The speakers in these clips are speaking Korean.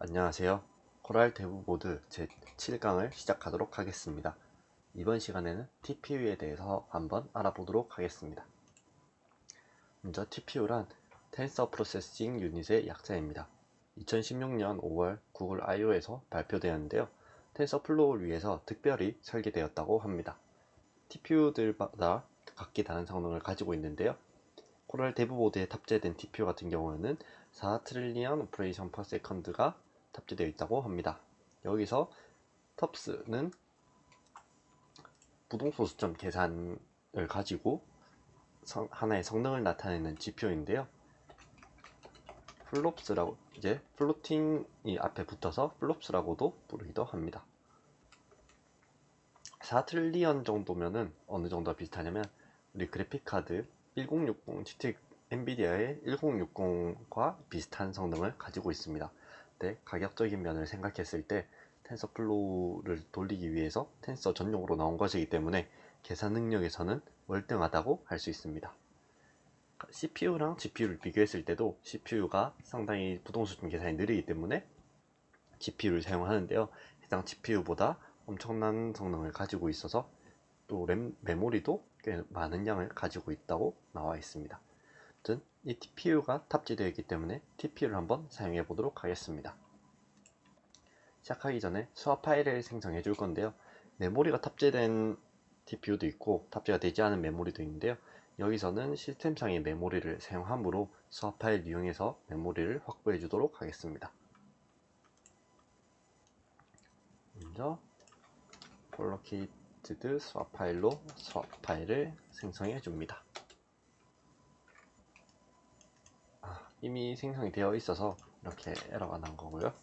안녕하세요. 코랄 데브보드 제7강을 시작하도록 하겠습니다. 이번 시간에는 TPU에 대해서 한번 알아보도록 하겠습니다. 먼저 TPU란 텐서 프로세싱 유닛의 약자입니다. 2016년 5월 구글 I/O에서 발표되었는데요. 텐서플로우를 위해서 특별히 설계되었다고 합니다. TPU들마다 각기 다른 성능을 가지고 있는데요. 코랄 데브보드에 탑재된 TPU 같은 경우에는 4 트릴리언 오퍼레이션 퍼 세컨드가 탑재되어 있다고 합니다. 여기서 TOPS는 부동소수점 계산을 가지고 하나의 성능을 나타내는 GPU인데요. 플롭스라고 이제 플로팅이 앞에 붙어서 플롭스라고도 부르기도 합니다. 4 트릴리언 정도면은 어느 정도 비슷하냐면 우리 그래픽카드 1060 GT 엔비디아의 1060과 비슷한 성능을 가지고 있습니다. 네, 가격적인 면을 생각했을 때 텐서플로우를 돌리기 위해서 텐서 전용으로 나온 것이기 때문에 계산 능력에서는 월등하다고 할 수 있습니다. CPU랑 GPU를 비교했을 때도 CPU가 상당히 부동수준 계산이 느리기 때문에 GPU를 사용하는데요. 해당 GPU보다 엄청난 성능을 가지고 있어서 또 메모리도 꽤 많은 양을 가지고 있다고 나와 있습니다. 아무튼 이 TPU가 탑재되어 있기 때문에 TPU를 한번 사용해 보도록 하겠습니다. 시작하기 전에 수화 파일을 생성해 줄 건데요. 메모리가 탑재된 TPU도 있고 탑재가 되지 않은 메모리도 있는데요. 여기서는 시스템상의 메모리를 사용하므로 수화 파일 이용해서 메모리를 확보해 주도록 하겠습니다. 먼저 콜로케이티드 수화 파일로 수화 파일을 생성해 줍니다. 이미 생성이 되어 있어서 이렇게 에러가 난 거고요.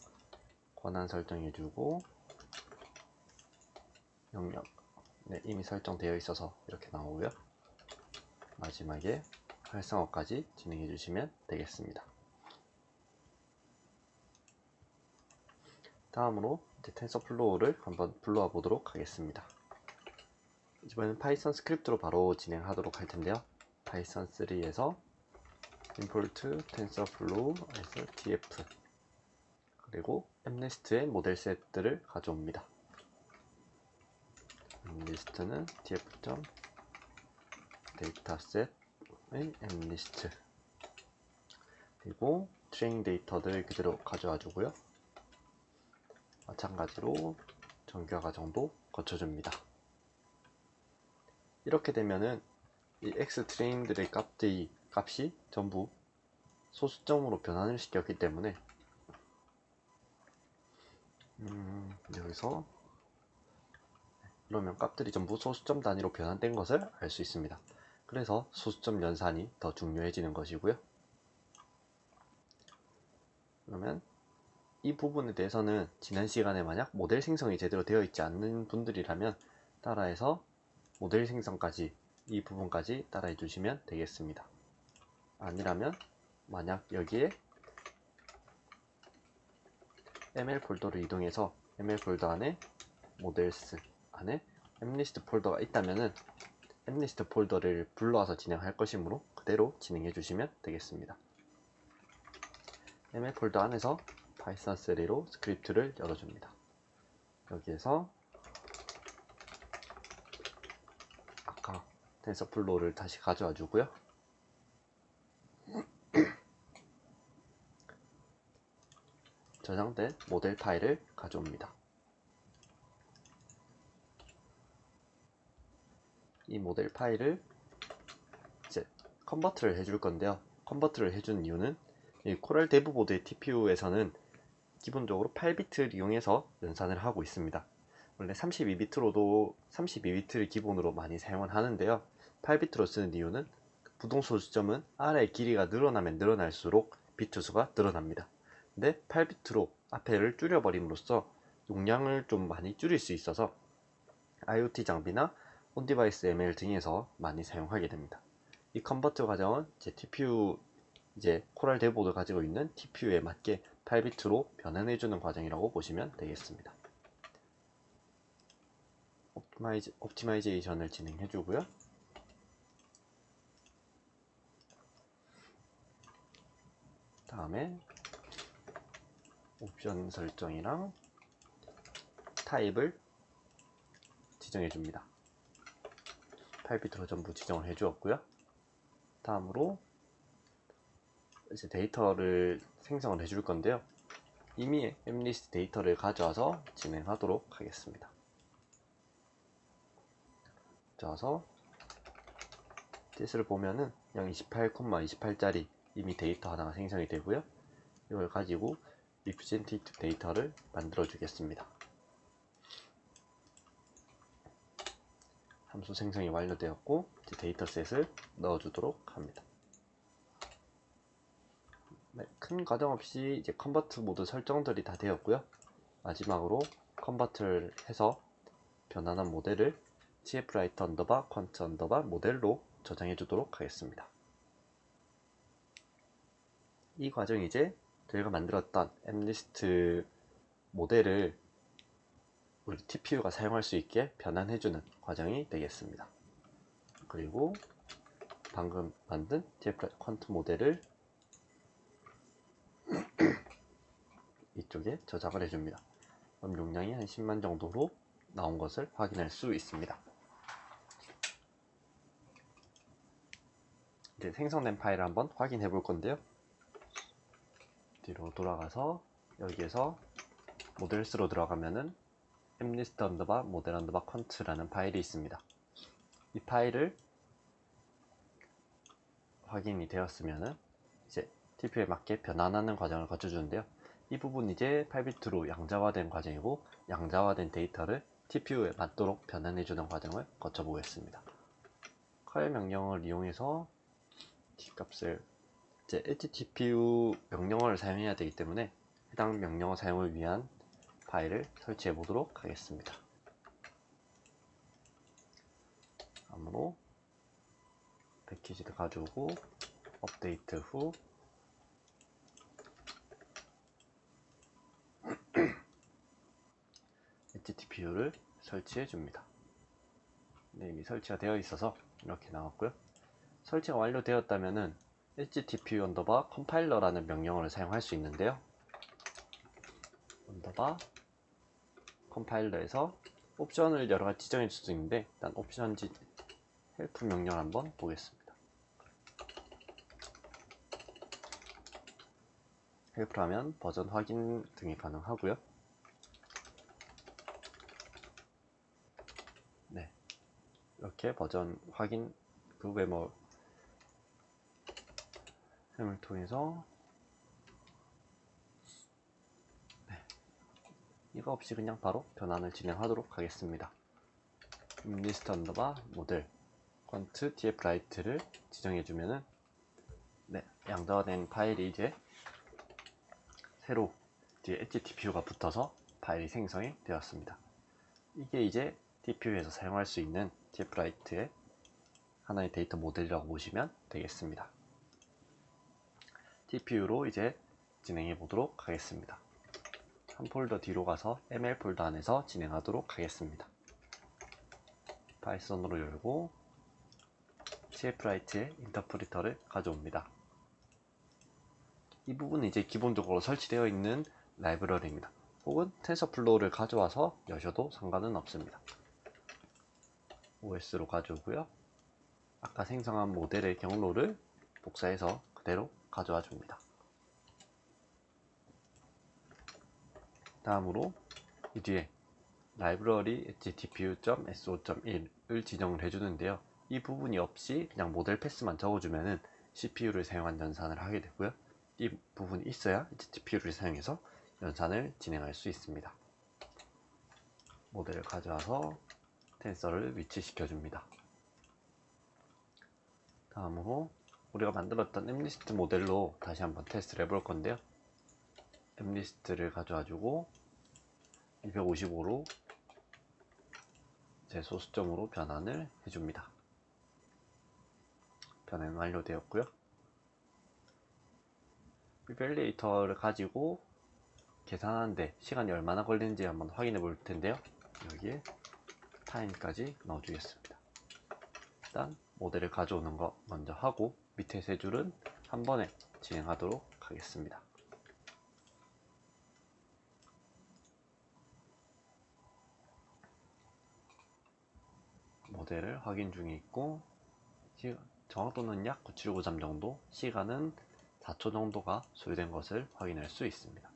권한 설정해 주고 영역 이미 설정되어 있어서 이렇게 나오고요. 마지막에 활성화까지 진행해 주시면 되겠습니다. 다음으로 이제 텐서플로우를 한번 불러와 보도록 하겠습니다. 이번에는 파이썬 스크립트로 바로 진행하도록 할 텐데요. 파이썬 3에서 import tensorflow에서 tf 그리고 mnest의 모델 셋들을 가져옵니다. mnest는 tf.dataset의 mnest 그리고 트레이닝 데이터들을 그대로 가져와 주고요. 마찬가지로 정규화 과정도 거쳐줍니다. 이렇게 되면은 이 x트레인들의 값이 전부 소수점으로 변환을 시켰기 때문에 여기서 그러면 값들이 전부 소수점 단위로 변환된 것을 알 수 있습니다. 그래서 소수점 연산이 더 중요해지는 것이고요. 그러면 이 부분에 대해서는 지난 시간에 만약 모델 생성이 제대로 되어 있지 않는 분들이라면 따라해서 모델 생성까지 이 부분까지 따라해 주시면 되겠습니다. 아니라면 만약 여기에 ml 폴더를 이동해서 ml 폴더 안에 모델스 안에 mnist 폴더가 있다면은 mnist 폴더를 불러와서 진행할 것이므로 그대로 진행해 주시면 되겠습니다. ml 폴더 안에서 파이썬 3로 스크립트를 열어줍니다. 여기에서 아까 텐서플로우를 다시 가져와 주고요. 저장된 모델 파일을 가져옵니다. 이 모델 파일을 이제 컨버트를 해줄 건데요. 컨버트를 해준 이유는 이 코랄 데브보드의 TPU에서는 기본적으로 8비트를 이용해서 연산을 하고 있습니다. 원래 32비트를 기본으로 많이 사용을 하는데요. 8비트로 쓰는 이유는 부동소수점은 아래의 길이가 늘어나면 늘어날수록 비트 수가 늘어납니다. 근데 8비트로 앞에를 줄여버림으로써 용량을 좀 많이 줄일 수 있어서 IoT 장비나 온디바이스 ML 등에서 많이 사용하게 됩니다. 이 컨버트 과정은 TPU 코랄 데브보드 가지고 있는 TPU에 맞게 8비트로 변환해주는 과정이라고 보시면 되겠습니다. 옵티마이제이션을 진행해주고요. 다음에 옵션 설정이랑 타입을 지정해 줍니다. 8비트로 전부 지정을 해 주었고요. 다음으로 이제 데이터를 생성을 해줄 건데요. 이미 앱리스트 데이터를 가져와서 진행하도록 하겠습니다. 가져와서 this를 보면은 028,28짜리 이미 데이터 하나가 생성이 되고요. 이걸 가지고 representative 데이터를 만들어 주겠습니다. 함수 생성이 완료되었고 이제 데이터셋을 넣어주도록 합니다. 네, 큰 과정 없이 이제 컨버트 모드 설정들이 다 되었고요. 마지막으로 컨버트를 해서 변환한 모델을 tfwriter 언더바 quant 언더바 모델로 저장해 주도록 하겠습니다. 이 과정이 이제 저희가 만들었던 앱리스트 모델을 우리 TPU가 사용할 수 있게 변환해주는 과정이 되겠습니다. 그리고 방금 만든 tfwriter quant 모델을 이쪽에 저장을 해줍니다. 그럼 용량이 한 10만 정도로 나온 것을 확인할 수 있습니다. 이제 생성된 파일을 한번 확인해 볼 건데요. 뒤로 돌아가서 여기에서 모델스로 들어가면은 앱리스트 언더바 모델 언더바 quant라는 파일이 있습니다. 이 파일을 확인이 되었으면은 이제 TPU에 맞게 변환하는 과정을 거쳐주는데요. 이 부분 이제 8비트로 양자화된 과정이고 양자화된 데이터를 TPU에 맞도록 변환해주는 과정을 거쳐보겠습니다. 컬 명령을 이용해서 t값을 이제 HTPU 명령어를 사용해야 되기 때문에 해당 명령어 사용을 위한 파일을 설치해 보도록 하겠습니다. 다음으로 패키지를 가져오고 업데이트 후 HTPU를 설치해 줍니다. 네, 이미 설치가 되어 있어서 이렇게 나왔고요. 설치가 완료되었다면은 HTPU 언더바 컴파일러라는 명령어를 사용할 수 있는데요. 언더바 컴파일러에서 옵션을 여러가지 지정해 줄 수 있는데 일단 옵션 헬프 명령을 한번 보겠습니다. 헬프를 하면 버전 확인 등이 가능하고요. 네, 이렇게 버전 확인 그 외모 을 통해서 이거 없이 그냥 바로 변환을 진행하도록 하겠습니다. 리스트 언더바 모델 quant tfwrite를 지정해주면은 네, 양자화된 파일이 이제 새로 뒤에 HTPU가 붙어서 파일이 생성이 되었습니다. 이게 이제 TPU에서 사용할 수 있는 tfwrite의 하나의 데이터 모델이라고 보시면 되겠습니다. TPU로 이제 진행해 보도록 하겠습니다. 한 폴더 뒤로 가서 ML 폴더 안에서 진행하도록 하겠습니다. 파이썬으로 열고 tfwrite의 인터프리터를 가져옵니다. 이 부분은 이제 기본적으로 설치되어 있는 라이브러리입니다. 혹은 텐서플로우를 가져와서 여셔도 상관은 없습니다. OS로 가져오고요. 아까 생성한 모델의 경로를 복사해서 그대로 가져와 줍니다. 다음으로 이 뒤에 라이브러리 htpu.so.1을 지정을 해주는데요. 이 부분이 없이 그냥 모델 패스만 적어주면은 CPU를 사용한 연산을 하게 되고요. 이 부분이 있어야 HTPU를 사용해서 연산을 진행할 수 있습니다. 모델을 가져와서 텐서를 위치시켜 줍니다. 다음으로 우리가 만들었던 앱리스트 모델로 다시 한번 테스트를 해볼 건데요. 앱리스트를 가져와 주고 255로 제 소수점으로 변환을 해줍니다. 변환 완료되었고요. 이밸리에이터를 가지고 계산하는데 시간이 얼마나 걸리는지 한번 확인해 볼 텐데요. 여기에 타임까지 넣어주겠습니다. 일단 모델을 가져오는 거 먼저 하고 밑에 세 줄은 한 번에 진행하도록 하겠습니다. 모델을 확인 중에 있고, 정확도는 약 9793 정도, 시간은 4초 정도가 소요된 것을 확인할 수 있습니다.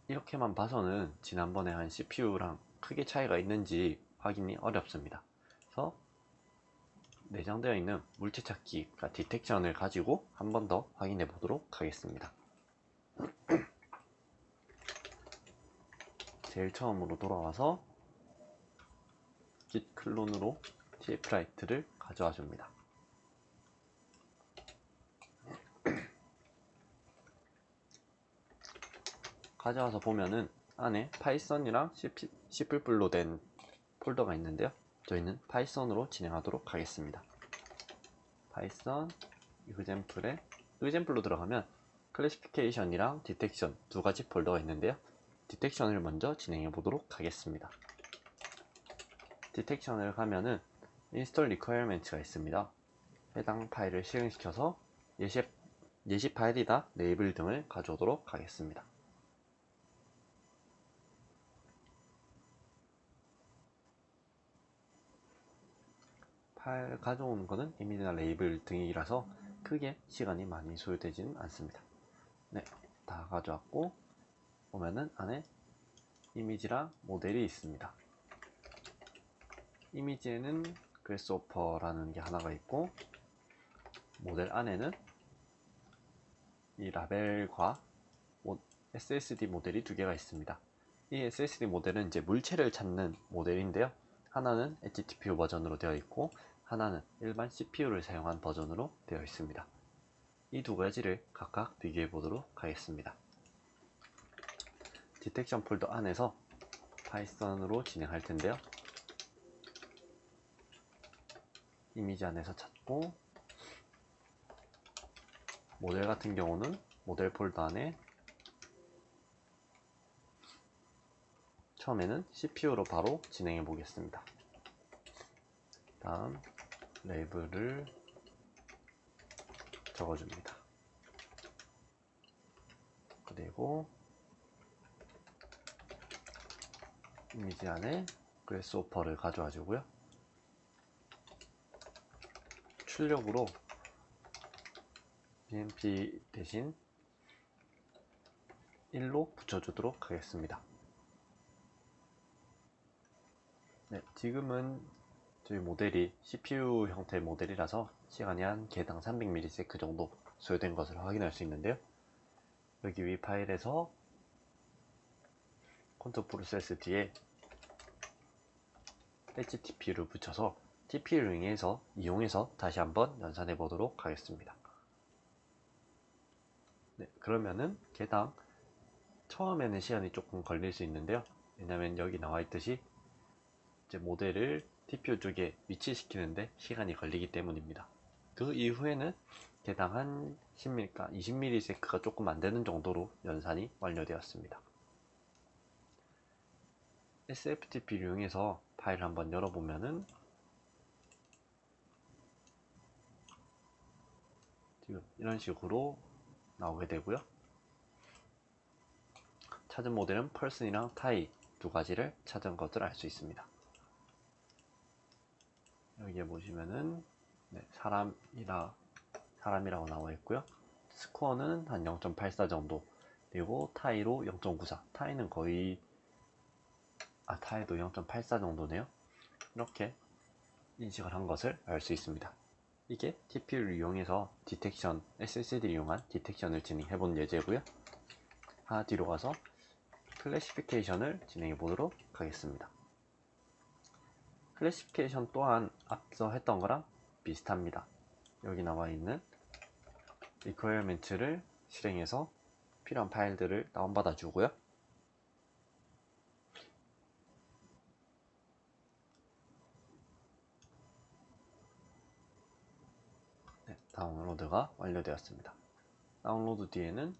이렇게만 봐서는 지난번에 한 CPU랑 크게 차이가 있는지 확인이 어렵습니다. 그래서 내장되어 있는 물체 찾기, 그러니까 디텍션을 가지고 한 번 더 확인해 보도록 하겠습니다. 제일 처음으로 돌아와서 git 클론으로 tfwrite를 가져와 줍니다. 가져와서 보면은 안에 파이썬이랑 C++로 된 폴더가 있는데요. 저희는 파이썬으로 진행하도록 하겠습니다. 파이썬 example에 example로 들어가면 클래시피케이션이랑 디텍션 두 가지 폴더가 있는데요. 디텍션을 먼저 진행해 보도록 하겠습니다. 디텍션을 가면은 install requirements가 있습니다. 해당 파일을 실행시켜서 예시 파일이다 레이블 등을 가져오도록 하겠습니다. 파일 가져오는 것은 이미지나 레이블 등이라서 크게 시간이 많이 소요되지는 않습니다. 네, 다 가져왔고 보면은 안에 이미지랑 모델이 있습니다. 이미지에는 그래스호퍼라는 게 하나가 있고, 모델 안에는 이 라벨과 SSD 모델이 두 개가 있습니다. 이 SSD 모델은 이제 물체를 찾는 모델인데요. 하나는 HTPU 버전으로 되어 있고, 하나는 일반 CPU를 사용한 버전으로 되어 있습니다. 이 두 가지를 각각 비교해 보도록 하겠습니다. 디텍션 폴더 안에서 파이썬으로 진행할 텐데요. 이미지 안에서 찾고, 모델 같은 경우는 모델 폴더 안에 처음에는 CPU로 바로 진행해 보겠습니다. 다음 레이블을 적어줍니다. 그리고 이미지 안에 그래스호퍼를 가져와 주고요. 출력으로 bmp 대신 1로 붙여주도록 하겠습니다. 네, 지금은 저희 모델이 CPU 형태의 모델이라서 시간이 한 개당 300ms 정도 소요된 것을 확인할 수 있는데요. 여기 위 파일에서 컨트롤 프로세스 뒤에 HTTP를 붙여서 TP를 이용해서 다시 한번 연산해 보도록 하겠습니다. 네, 그러면은 개당 처음에는 시간이 조금 걸릴 수 있는데요. 왜냐면 여기 나와 있듯이 이제 모델을 TPU 쪽에 위치시키는데 시간이 걸리기 때문입니다. 그 이후에는 개당 한 20ms가 조금 안 되는 정도로 연산이 완료되었습니다. SFTP를 이용해서 파일을 한번 열어보면은 지금 이런 식으로 나오게 되고요. 찾은 모델은 person이랑 타이 두 가지를 찾은 것을 알 수 있습니다. 여기에 보시면은 네, 사람이라고 나와 있고요. 스코어는 한 0.84 정도, 그리고 타이로 0.94, 타이는 거의 타이도 0.84 정도네요. 이렇게 인식을 한 것을 알 수 있습니다. 이게 TPU를 이용해서 디텍션, SSD를 이용한 디텍션을 진행해 본 예제고요. 하나 뒤로 가서 클래시피케이션을 진행해 보도록 하겠습니다. 클래시피케이션 또한 앞서 했던 거랑 비슷합니다. 여기 나와 있는 requirement를 실행해서 필요한 파일들을 다운받아 주고요. 네, 다운로드가 완료되었습니다. 다운로드 뒤에는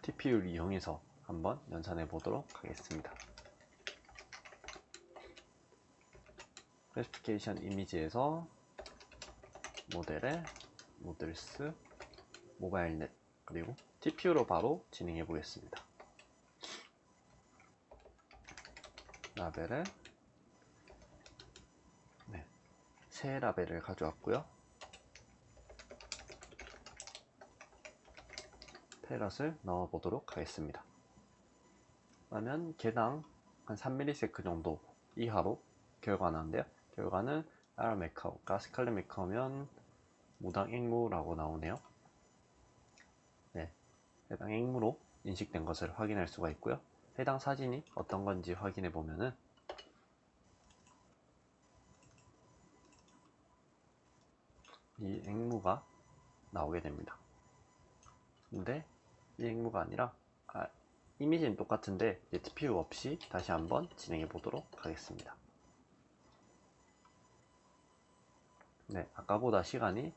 TPU를 이용해서 한번 연산해 보도록 하겠습니다. 클래시피케이션 이미지에서 모델에 모델스, 모바일넷, 그리고 TPU로 바로 진행해 보겠습니다. 라벨을 새 라벨을 가져왔고요. 패럿을 넣어 보도록 하겠습니다. 그러면 개당 한 3ms 정도 이하로 결과가 나오는데요. 결과는 아라메카오가 스칼렛 메카오면 무당 앵무라고 나오네요. 네, 해당 앵무로 인식된 것을 확인할 수가 있고요. 해당 사진이 어떤 건지 확인해 보면은 이 앵무가 나오게 됩니다. 근데 이 앵무가 아니라 이미지는 똑같은데 TPU 없이 다시 한번 진행해 보도록 하겠습니다. 네, 아까보다 시간이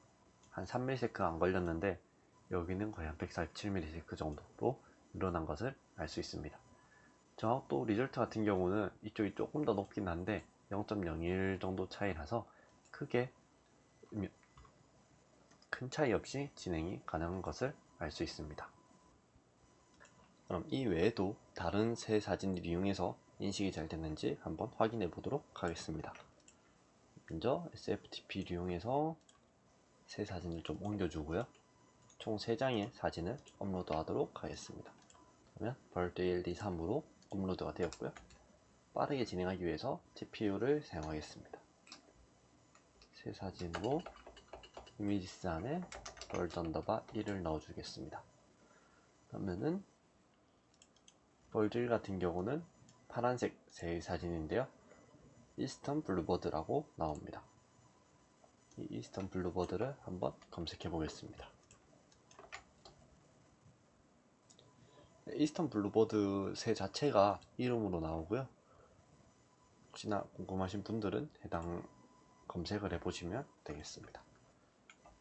한 3ms 안 걸렸는데 여기는 거의 한 147ms 정도로 늘어난 것을 알 수 있습니다. 정확도 리절트 같은 경우는 이쪽이 조금 더 높긴 한데 0.01 정도 차이라서 크게 큰 차이 없이 진행이 가능한 것을 알 수 있습니다. 그럼 이 외에도 다른 새 사진을 이용해서 인식이 잘 됐는지 한번 확인해 보도록 하겠습니다. 먼저 SFTP를 이용해서 새 사진을 좀 옮겨주고요. 총 3장의 사진을 업로드 하도록 하겠습니다. 그러면 벌드 ALD3으로 업로드가 되었고요. 빠르게 진행하기 위해서 TPU를 사용하겠습니다. 새 사진으로 이미지스 안에 벌드 언더바 1을 넣어주겠습니다. 그러면은 벌드 1 같은 경우는 파란색 새 사진인데요. 이스턴 블루버드라고 나옵니다. 이 이스턴 블루버드를 한번 검색해 보겠습니다. 이스턴 블루버드 새 자체가 이름으로 나오고요. 혹시나 궁금하신 분들은 해당 검색을 해보시면 되겠습니다.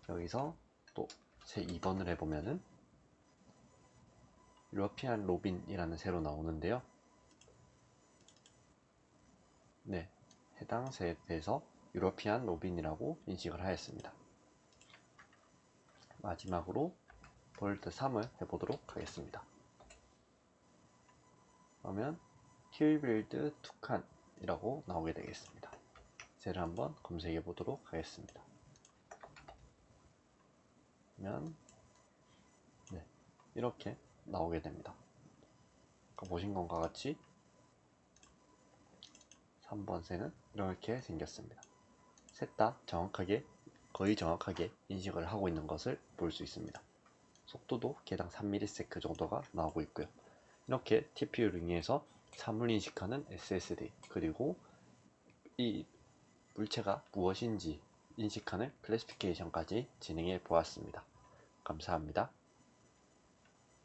여기서 또 새 2번을 해보면은 유러피안 로빈이라는 새로 나오는데요. 네, 해당 새에 대해서 유러피안 로빈이라고 인식을 하였습니다. 마지막으로 벌드 3을 해보도록 하겠습니다. 그러면 킬빌드 투칸이라고 나오게 되겠습니다. 새를 한번 검색해 보도록 하겠습니다. 그러면 네, 이렇게 나오게 됩니다. 아까 보신 것과 같이 3번 새는 이렇게 생겼습니다. 셋 다 정확하게, 거의 정확하게 인식을 하고 있는 것을 볼 수 있습니다. 속도도 개당 3ms 정도가 나오고 있고요. 이렇게 TPU를 이용해서 사물 인식하는 SSD, 그리고 이 물체가 무엇인지 인식하는 클래시피케이션까지 진행해 보았습니다. 감사합니다.